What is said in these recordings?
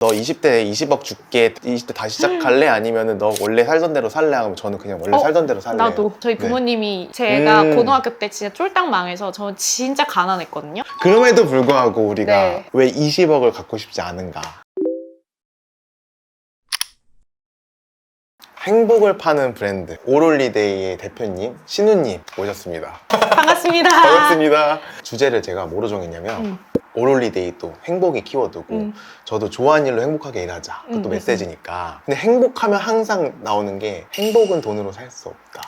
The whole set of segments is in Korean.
너 20대에 20억 줄게, 20대 다시 시작할래? 아니면은 너 원래 살던 대로 살래? 하면 저는 그냥 원래 살던 대로 살래요. 나도. 저희 부모님이 제가 고등학교 때 진짜 쫄딱 망해서 저 진짜 가난했거든요. 그럼에도 불구하고 우리가 네. 왜 20억을 갖고 싶지 않은가? 행복을 파는 브랜드 오롤리데이의 대표님 신우님 모셨습니다. 반갑습니다. 반갑습니다. 주제를 제가 뭐로 정했냐면 오롤리데이 또 행복이 키워드고 저도 좋아하는 일로 행복하게 일하자. 그것도 메시지니까. 근데 행복하면 항상 나오는 게 행복은 돈으로 살 수 없다.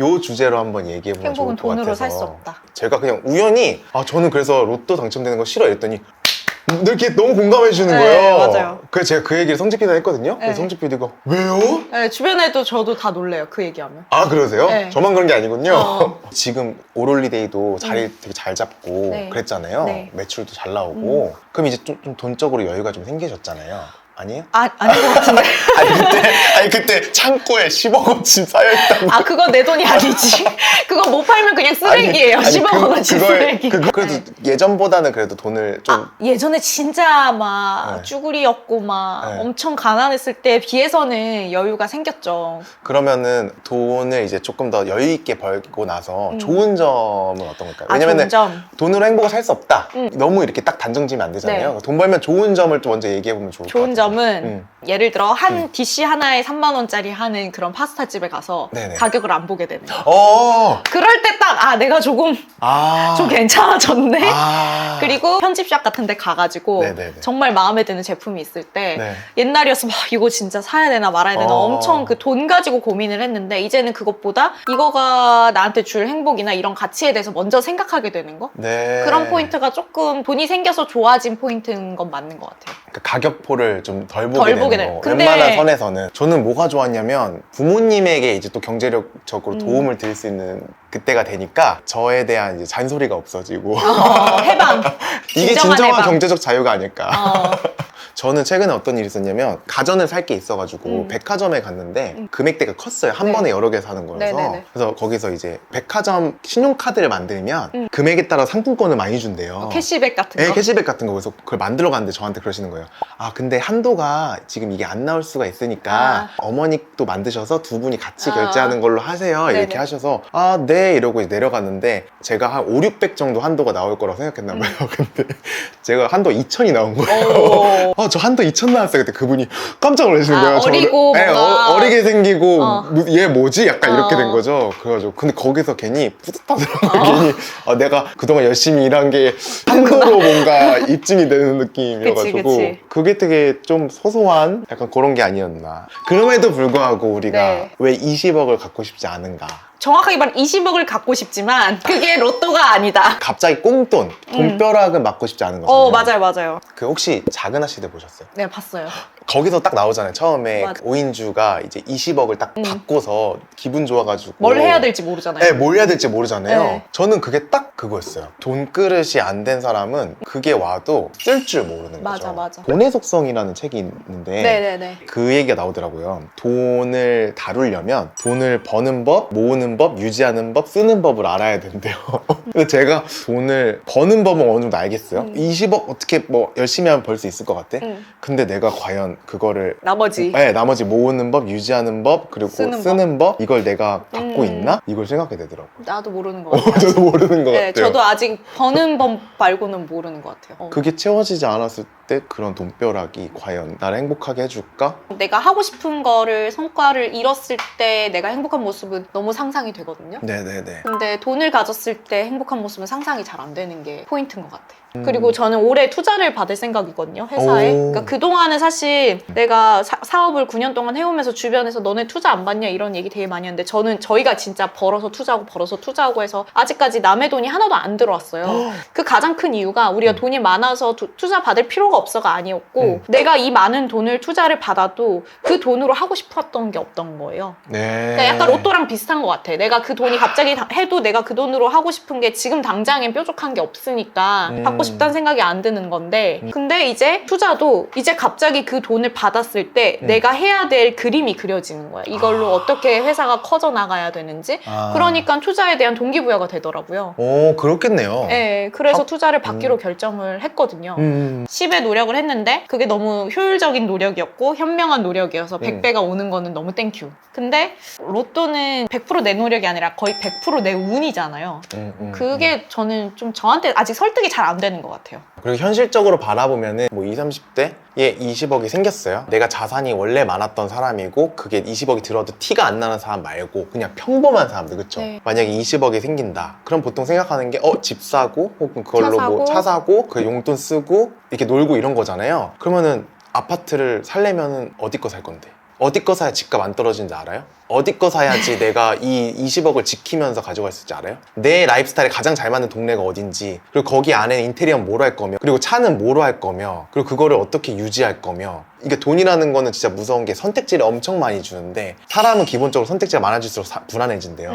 요 주제로 한번 얘기해보면 좋을 행복은 것 같아서 돈으로 살 수 없다. 제가 그냥 우연히 저는 그래서 로또 당첨되는 거 싫어 이랬더니 이렇게 너무 공감해 주는 거예요. 네, 맞아요. 그래서 제가 그 얘기를 성집 PD한테 했거든요. 네. 그래서 성집 PD가 왜요? 네, 주변에도 저도 다 놀래요. 그 얘기하면. 아 그러세요? 네. 저만 그런 게 아니군요. 어. 지금 오롤리데이도 자리 되게 잘 잡고 네. 그랬잖아요. 네. 매출도 잘 나오고 그럼 이제 좀 돈적으로 여유가 좀 생기셨잖아요. 아니에요? 아닌 것 같은데. 아니 그때 창고에 10억 원쯤 쌓여있다고. 그거 내 돈이 아니지. 그거 못 팔면 그냥 쓰레기예요. 10억 원어치 쓰레기. 그래도 예전보다는 그래도 돈을 좀 예전에 진짜 막 네. 쭈구리였고 막 네. 엄청 가난했을 때에 비해서는 여유가 생겼죠. 그러면은 돈을 이제 조금 더 여유 있게 벌고 나서 좋은 점은 어떤 걸까요? 좋은 왜냐면은 점. 돈으로 행복을 살 수 없다. 너무 이렇게 딱 단정 지면 안 되잖아요. 네. 돈 벌면 좋은 점을 또 먼저 얘기해 보면 좋을 것 같아요. 좋은 점은 예를 들어 한 DC 하나에 3만 원짜리 하는 그런 파스타 집에 가서 네네. 가격을 안 보게 되는 거. 그럴 때 딱 내가 조금 좀 괜찮아졌네. 그리고 편집샵 같은 데 가가지고 네네네. 정말 마음에 드는 제품이 있을 때 네. 옛날이었으면 이거 진짜 사야 되나 말아야 되나 엄청 그 돈 가지고 고민을 했는데 이제는 그것보다 이거가 나한테 줄 행복이나 이런 가치에 대해서 먼저 생각하게 되는 거. 네. 그런 포인트가 조금 돈이 생겨서 좋아진 포인트인 건 맞는 것 같아요. 그러니까 가격포를 좀 덜 보게 덜 되는 보게 거. 되는. 근데- 웬만한 선에서는 저는 뭐가 좋았냐면 부모님에게 이제 또 경제력적으로 도움을 드릴 수 있는 그때가 되니까 저에 대한 이제 잔소리가 없어지고 해방. 이게 진정한 진정한 해방. 경제적 자유가 아닐까. 어. 저는 최근에 어떤 일이 있었냐면 가전을 살 게 있어가지고 백화점에 갔는데 금액대가 컸어요. 한 네. 번에 여러 개 사는 거여서. 네네네. 그래서 거기서 이제 백화점 신용카드를 만들면 금액에 따라 상품권을 많이 준대요. 캐시백 같은 거. 네, 캐시백 같은 거. 그래서 그걸 만들어 갔는데 저한테 그러시는 거예요. 근데 한도가 지금 이게 안 나올 수가 있으니까 어머니도 만드셔서 두 분이 같이 결제하는 걸로 하세요. 네네. 이렇게 하셔서 네 이러고 이제 내려갔는데 제가 한 5, 600 정도 한도가 나올 거라고 생각했나 봐요. 근데 제가 한도 2,000이 나온 거예요. 저 한도 2,000 나왔어요. 그때 그분이 깜짝 놀라시는 거예요. 어리고 네, 뭔가- 어리게 생기고 얘 뭐지? 약간 이렇게 된 거죠. 그래가지고 근데 거기서 괜히 뿌듯하더라고요. 괜히 내가 그동안 열심히 일한 게 한도로 뭔가 입증이 되는 느낌이어가지고 그치. 그게 되게 좀 소소한 약간 그런 게 아니었나. 그럼에도 불구하고 우리가 네. 왜 20억을 갖고 싶지 않은가. 정확하게 말하면 20억을 갖고 싶지만 그게 로또가 아니다. 갑자기 꽁돈, 돈벼락은 맞고 싶지 않은 거잖아요. 맞아요. 그 혹시 작은 아씨들 보셨어요? 네, 봤어요. 거기서 딱 나오잖아요. 처음에 맞아. 오인주가 이제 20억을 딱 받고서 기분 좋아가지고 뭘 해야 될지 모르잖아요. 네, 뭘 해야 될지 모르잖아요. 네. 저는 그게 딱 그거였어요. 돈그릇이 안 된 사람은 그게 와도 쓸 줄 모르는 거죠. 맞아. 돈의 속성이라는 책이 있는데 네네네. 그 얘기가 나오더라고요. 돈을 다루려면 돈을 버는 법, 모으는 법, 유지하는 법, 쓰는 법을 알아야 된대요. 근데 제가 돈을 버는 법은 어느 정도 알겠어요. 20억 어떻게 뭐 열심히 하면 벌 수 있을 것 같아. 근데 내가 과연 그거를 나머지. 네, 나머지 모으는 법, 유지하는 법, 그리고 쓰는 법 이걸 내가 갖고 있나? 이걸 생각하게 되더라고요. 나도 모르는 것 같아요. 저도 모르는 것 네, 같아요. 저도 아직 버는 법 말고는 모르는 것 같아요. 그게 채워지지 않았을 때 그런 돈벼락이 과연 나를 행복하게 해줄까? 내가 하고 싶은 거를 성과를 이뤘을 때 내가 행복한 모습은 너무 상상이 되거든요. 네네네. 근데 돈을 가졌을 때 행복한 모습은 상상이 잘 안 되는 게 포인트인 것 같아요. 그리고 저는 올해 투자를 받을 생각이거든요, 회사에. 그러니까 그동안은 사실 내가 사업을 9년 동안 해오면서 주변에서 너네 투자 안 받냐 이런 얘기 되게 많이 하는데 저희가 진짜 벌어서 투자하고 해서 아직까지 남의 돈이 하나도 안 들어왔어요. 그 가장 큰 이유가 우리가 돈이 많아서 투자 받을 필요가 없어가 아니었고 내가 이 많은 돈을 투자를 받아도 그 돈으로 하고 싶었던 게 없던 거예요. 네. 그러니까 약간 로또랑 비슷한 것 같아. 내가 그 돈이 갑자기 해도 내가 그 돈으로 하고 싶은 게 지금 당장엔 뾰족한 게 없으니까 받고 갖고 싶다는 생각이 안 드는 건데 근데 이제 투자도 이제 갑자기 그 돈을 받았을 때 내가 해야 될 그림이 그려지는 거야. 이걸로 어떻게 회사가 커져 나가야 되는지. 그러니까 투자에 대한 동기부여가 되더라고요. 오, 그렇겠네요. 네, 그래서 투자를 받기로 결정을 했거든요. 10의 노력을 했는데 그게 너무 효율적인 노력이었고 현명한 노력이어서 100배가 오는 거는 너무 땡큐. 근데 로또는 100% 내 노력이 아니라 거의 100% 내 운이잖아요. 그게 저는 좀 저한테 아직 설득이 잘 안 되는 것 같아요. 그리고 현실적으로 바라보면은 뭐 20, 30대에 20억이 생겼어요. 내가 자산이 원래 많았던 사람이고 그게 20억이 들어도 티가 안 나는 사람 말고 그냥 평범한 사람들, 그쵸? 네. 만약에 20억이 생긴다. 그럼 보통 생각하는 게 집 사고 혹은 그걸로 뭐 차 차 사고 그 용돈 쓰고 이렇게 놀고 이런 거잖아요. 그러면은 아파트를 살려면은 어디 거 살 건데? 어디 거 사야 집값 안 떨어지는지 알아요? 어디 거 사야지 내가 이 20억을 지키면서 가져갈 수 있을지 알아요? 내 라이프스타일에 가장 잘 맞는 동네가 어딘지, 그리고 거기 안에 인테리어는 뭐로 할 거며, 그리고 차는 뭐로 할 거며, 그리고 그거를 어떻게 유지할 거며. 이게 돈이라는 거는 진짜 무서운 게 선택지를 엄청 많이 주는데 사람은 기본적으로 선택지가 많아질수록 불안해진대요.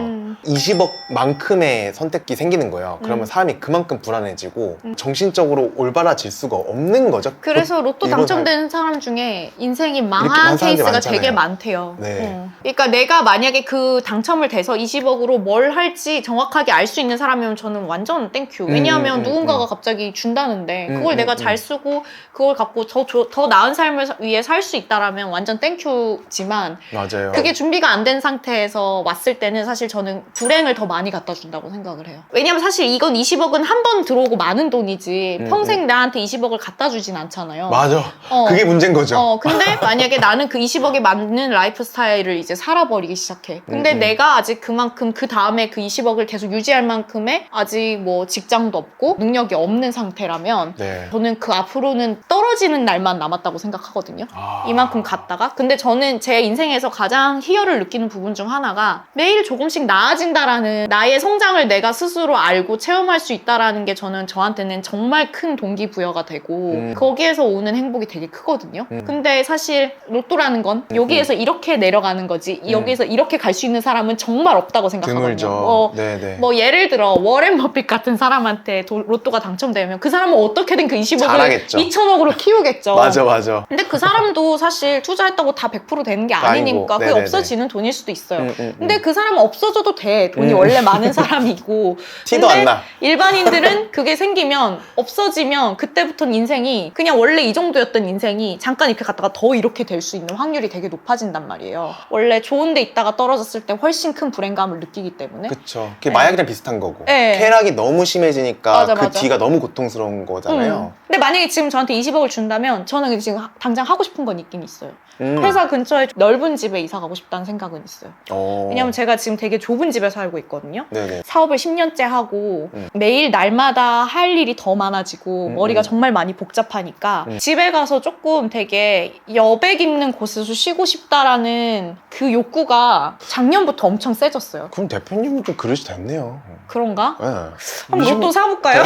20억만큼의 선택지 생기는 거예요. 그러면 사람이 그만큼 불안해지고 정신적으로 올바라질 수가 없는 거죠. 그래서 로또 이번 당첨된 사람 중에 인생이 이렇게 망한 많은 사람들이 케이스가 많잖아요. 되게 많대요. 네. 그러니까 내가 만약에 그 당첨을 돼서 20억으로 뭘 할지 정확하게 알 수 있는 사람이면 저는 완전 땡큐. 왜냐하면 누군가가 갑자기 준다는데 그걸 내가 잘 쓰고 그걸 갖고 더 나은 삶을 위해 살 수 있다라면 완전 땡큐지만 맞아요. 그게 준비가 안 된 상태에서 왔을 때는 사실 저는 불행을 더 많이 갖다 준다고 생각을 해요. 왜냐면 사실 이건 20억은 한 번 들어오고 많은 돈이지 평생 나한테 20억을 갖다 주진 않잖아요. 맞아. 그게 문제인 거죠. 근데 만약에 나는 그 20억에 맞는 라이프 스타일을 이제 살아버리기 시작해. 근데 내가 아직 그만큼 그 다음에 그 20억을 계속 유지할 만큼의 아직 뭐 직장도 없고 능력이 없는 상태라면 네. 저는 그 앞으로는 떨어지는 날만 남았다고 생각하거든요. 이만큼 갔다가. 근데 저는 제 인생에서 가장 희열을 느끼는 부분 중 하나가 매일 조금씩 나아진다라는 나의 성장을 내가 스스로 알고 체험할 수 있다라는 게 저는 저한테는 정말 큰 동기부여가 되고 거기에서 오는 행복이 되게 크거든요. 근데 사실 로또라는 건 여기에서 이렇게 내려가는 거지 여기에서 이렇게 갈 수 있는 사람은 정말 없다고 생각하거든요. 드물죠. 네네. 뭐 예를 들어 워렌 버핏 같은 사람한테 로또가 당첨되면 그 사람은 어떻게든 그 20억을 잘하겠죠. 2천억으로 키우겠죠. 맞아. 근데 그 사람도 사실 투자했다고 다 100% 되는 게 아니니까 아이고, 그게 네네네. 없어지는 돈일 수도 있어요. 근데 그 사람은 없어져도 돼. 돈이 원래 많은 사람이고. 티도 근데 안 나. 일반인들은 그게 생기면 없어지면 그때부터는 인생이 그냥 원래 이 정도였던 인생이 잠깐 이렇게 갔다가 더 이렇게 될 수 있는 확률이 되게 높아진단 말이에요. 원래 좋은 데 있다가 떨어졌을 때 훨씬 큰 불행감을 느끼기 때문에. 그쵸. 그게 마약이랑 비슷한 거고. 네. 쾌락이 너무 심해지니까 맞아, 그 맞아. 뒤가 너무 고통스러운 거잖아요. 근데 만약에 지금 저한테 20억을 준다면 저는 지금 당장 하고 싶은 건 있긴 있어요. 음. 회사 근처에 넓은 집에 이사 가고 싶다는 생각은 있어요. 어. 왜냐면 제가 지금 되게 좁은 집에 살고 있거든요. 네네. 사업을 10년째 하고 매일 날마다 할 일이 더 많아지고 머리가 정말 많이 복잡하니까 집에 가서 조금 되게 여백 있는 곳에서 쉬고 싶다라는 그 욕구가 작년부터 엄청 세졌어요. 그럼 대표님은 좀 그릇이 됐네요. 그런가? 네. 한번 로또 사볼까요?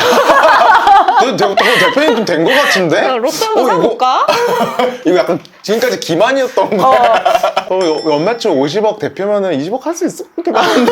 대표님 좀 된 것 같은데? 로또 한번 이거- 사볼까? 이거 약간 지금까지 기만이었던 거야. 연매출 50억 대표면은 20억 할 수 있어? 그렇게 많은데.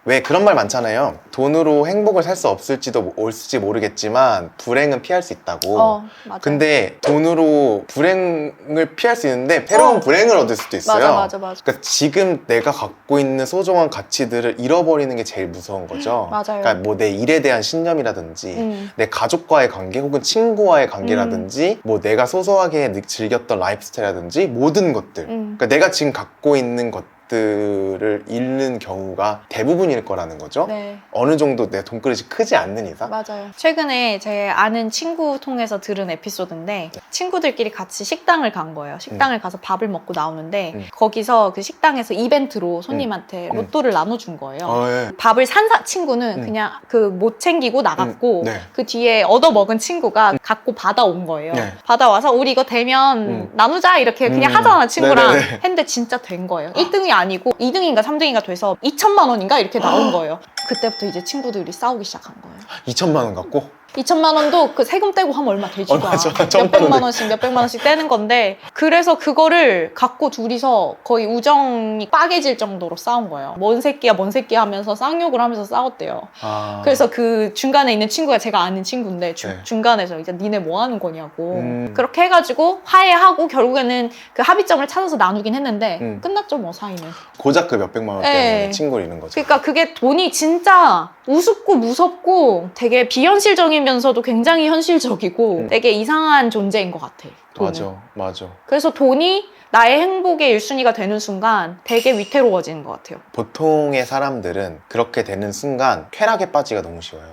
왜 그런 말 많잖아요. 돈으로 행복을 살 수 없을지도 올지 모르겠지만 불행은 피할 수 있다고. 맞아. 근데 돈으로 불행을 피할 수 있는데 새로운 불행을 얻을 수도 있어요. 맞아. 그러니까 지금 내가 갖고 있는 소중한 가치들을 잃어버리는 게 제일 무서운 거죠. 맞아요. 그러니까 뭐 내 일에 대한 신념이라든지 내 가족과의 관계 혹은 친구와의 관계라든지 뭐 내가 소소하게 즐겼던 라이프 스타일이라든지 모든 것들. 그러니까 내가 지금 갖고 있는 것들을 잃는 경우가 대부분일 거라는 거죠. 네. 어느 정도 내 돈그릇이 크지 않는 이상. 맞아요. 최근에 제 아는 친구 통해서 들은 에피소드인데 친구들끼리 같이 식당을 간 거예요. 식당을 가서 밥을 먹고 나오는데 거기서 그 식당에서 이벤트로 손님한테 로또를 나눠준 거예요. 예. 밥을 산 친구는 그냥 그 못 챙기고 나갔고 네. 그 뒤에 얻어먹은 친구가 갖고 받아온 거예요. 네. 받아와서 우리 이거 되면 나누자 이렇게 그냥 하잖아 친구랑. 네네네. 했는데 진짜 된 거예요. 1등이 아니고 2등인가 3등인가 돼서 2천만 원인가 이렇게 나온 거예요. 그때부터 이제 친구들이 싸우기 시작한 거예요. 2천만 원 갖고? 2천만 원도 그 세금 떼고 하면 얼마 되지도 않아. 맞아. 몇백만 원씩 몇백만 원씩 떼는 건데 그래서 그거를 갖고 둘이서 거의 우정이 빠개질 정도로 싸운 거예요. 뭔 새끼야 뭔 새끼야 하면서 쌍욕을 하면서 싸웠대요. 그래서 그 중간에 있는 친구가 제가 아는 친구인데 네. 중간에서 이제 니네 뭐 하는 거냐고 그렇게 해가지고 화해하고 결국에는 그 합의점을 찾아서 나누긴 했는데 끝났죠 뭐 사이는. 고작 그 몇백만 원 때문에 네. 친구를 잃는 거죠. 그러니까 그게 돈이 진짜 우습고 무섭고 되게 비현실적이면서도 굉장히 현실적이고 되게 이상한 존재인 것 같아. 돈은. 맞아. 그래서 돈이 나의 행복의 1순위가 되는 순간 되게 위태로워지는 것 같아요. 보통의 사람들은 그렇게 되는 순간 쾌락에 빠지기가 너무 쉬워요.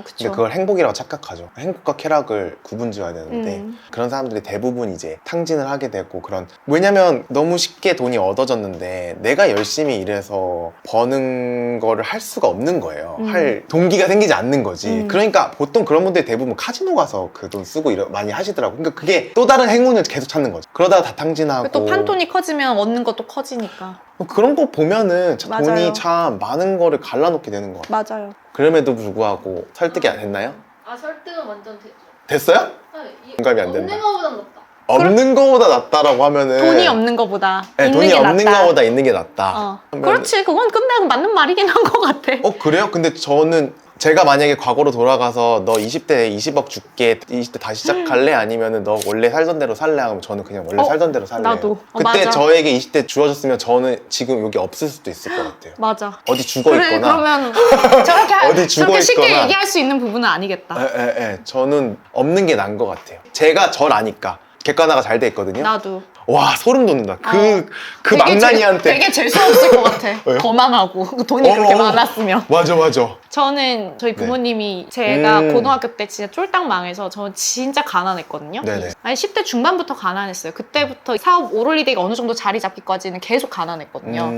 그쵸. 근데 그걸 행복이라고 착각하죠. 행복과 쾌락을 구분지어야 되는데 그런 사람들이 대부분 이제 탕진을 하게 되고 왜냐면 너무 쉽게 돈이 얻어졌는데 내가 열심히 일해서 버는 거를 할 수가 없는 거예요. 할 동기가 생기지 않는 거지. 그러니까 보통 그런 분들이 대부분 카지노 가서 그 돈 쓰고 많이 하시더라고요. 그러니까 그게 또 다른 행운을 계속 찾는 거죠. 그러다가 다 탕진하고 또 판돈이 커지면 얻는 것도 커지니까. 그런 거 보면은 참 맞아요. 돈이 참 많은 거를 갈라놓게 되는 것 같아요. 맞아요. 그럼에도 불구하고 설득이 안 됐나요? 설득은 완전 됐죠. 됐어요? 공감이 안 된다. 없는 거보단 낫다. 없는 거보다 낫다라고 하면은 돈이 없는 거보다 네, 있는 돈이 게 없는 낫다. 거보다 있는 게 낫다. 하면은- 그렇지. 그건 끝내고 맞는 말이긴 한 것 같아. 그래요? 근데 저는 제가 만약에 과거로 돌아가서 너 20대에 20억 줄게 20대 다시 시작할래? 아니면은 너 원래 살던 대로 살래? 하면 저는 그냥 원래 살던 대로 살래요. 나도. 그때 맞아. 저에게 20대 주어졌으면 저는 지금 여기 없을 수도 있을 것 같아요. 맞아. 어디 죽어 그래 있거나 그러면 저렇게, 어디 죽어 저렇게 쉽게 있거나. 얘기할 수 있는 부분은 아니겠다. 저는 없는 게 나은 것 같아요. 제가 절 아니까 객관화가 잘 돼 있거든요. 나도. 와 소름 돋는다. 그 되게 망나니한테 되게 재수 없을 것 같아. 왜요? 거만하고 돈이 그렇게 많았으면. 맞아. 저는 저희 부모님이 제가 고등학교 때 진짜 쫄딱 망해서 저 진짜 가난했거든요. 네네. 아니 10대 중반부터 가난했어요. 그때부터 사업 오롤리데이가 어느 정도 자리 잡기까지는 계속 가난했거든요.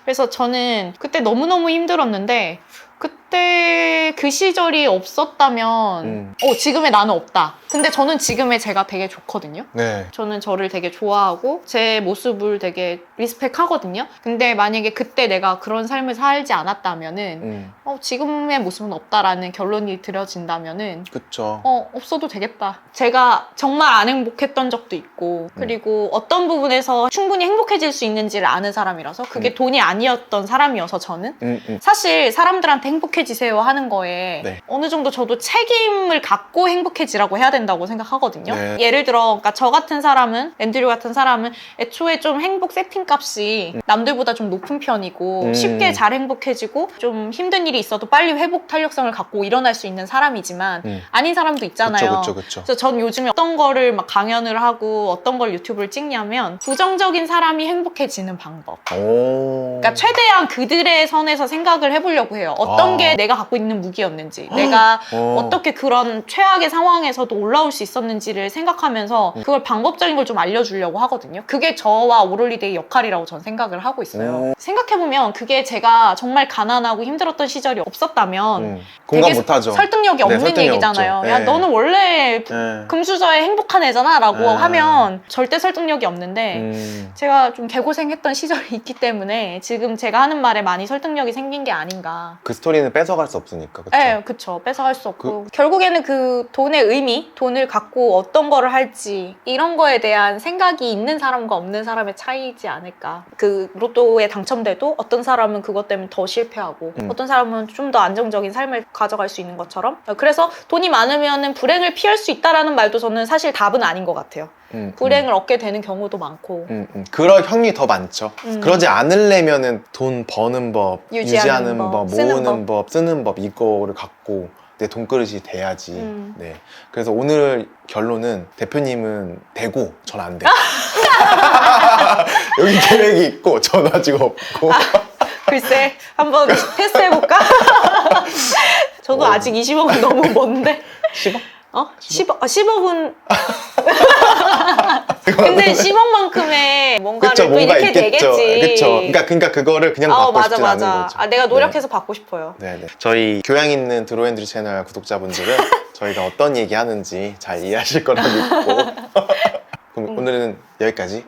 그래서 저는 그때 너무너무 힘들었는데 그때 그 시절이 없었다면 지금의 나는 없다. 근데 저는 지금의 제가 되게 좋거든요. 네. 저는 저를 되게 좋아하고 제 모습을 되게 리스펙하거든요. 근데 만약에 그때 내가 그런 삶을 살지 않았다면은 지금의 모습은 없다라는 결론이 들어진다면은 그쵸. 없어도 되겠다. 제가 정말 안 행복했던 적도 있고 그리고 어떤 부분에서 충분히 행복해질 수 있는지를 아는 사람이라서 그게 돈이 아니었던 사람이어서 저는 사실 사람들한테 행복해지세요 하는 거에 네. 어느 정도 저도 책임을 갖고 행복해지라고 해야 된다고 생각하거든요. 네. 예를 들어 그러니까 저 같은 사람은 앤드류 같은 사람은 애초에 좀 행복 세팅값이 남들보다 좀 높은 편이고 쉽게 잘 행복해지고 좀 힘든 일이 있어도 빨리 회복 탄력성을 갖고 일어날 수 있는 사람이지만 아닌 사람도 있잖아요. 그쵸. 그래서 전 요즘에 어떤 거를 막 강연을 하고 어떤 걸 유튜브를 찍냐면 부정적인 사람이 행복해지는 방법. 그러니까 최대한 그들의 선에서 생각을 해보려고 해요. 어떤 게 내가 갖고 있는 무기였는지, 내가 어떻게 그런 최악의 상황에서도 올라올 수 있었는지를 생각하면서 그걸 방법적인 걸 좀 알려주려고 하거든요. 그게 저와 오롤리데이 역할이라고 전 생각을 하고 있어요. 생각해보면 그게 제가 정말 가난하고 힘들었던 시절이 없었다면 공감 되게 못하죠. 설득력이 없는 설득력이 얘기잖아요. 없죠. 야 네. 너는 원래 금수저에 행복한 애잖아 라고 하면 절대 설득력이 네. 없는데 제가 좀 개고생했던 시절이 있기 때문에 지금 제가 하는 말에 많이 설득력이 생긴 게 아닌가. 그 스토리는 뺏어갈 수 없으니까. 그쵸? 네, 그쵸. 뺏어갈 수 없고 결국에는 그 돈의 의미, 돈을 갖고 어떤 거를 할지 이런 거에 대한 생각이 있는 사람과 없는 사람의 차이지 않을까. 그 로또에 당첨돼도 어떤 사람은 그것 때문에 더 실패하고 어떤 사람은 좀 더 안정적인 삶을 가져갈 수 있는 것처럼. 그래서 돈이 많으면 불행을 피할 수 있다라는 말도 저는 사실 답은 아닌 것 같아요. 불행을 얻게 되는 경우도 많고 그럴 형이 더 많죠. 그러지 않으려면은 돈 버는 법, 유지하는 법, 모으는 법, 쓰는 법 이거를 갖고 내 돈그릇이 돼야지. 네. 그래서 오늘 결론은 대표님은 되고 전 안 돼. 여기 계획이 있고 전 아직 없고. 글쎄 한번 테스트해볼까? 저도 아직 20억은 너무 먼데 10억? 10억? 10억은 근데 10억만큼의 뭔가를 그쵸, 또 뭔가 이렇게 있겠죠. 되겠지. 그쵸. 그러니까 그거를 그냥 받고 싶진 않은 거죠. 내가 노력해서 받고 싶어요. 네네. 저희 교양 있는 드로앤드류 채널 구독자분들은 저희가 어떤 얘기 하는지 잘 이해하실 거라 믿고 그럼 오늘은 여기까지.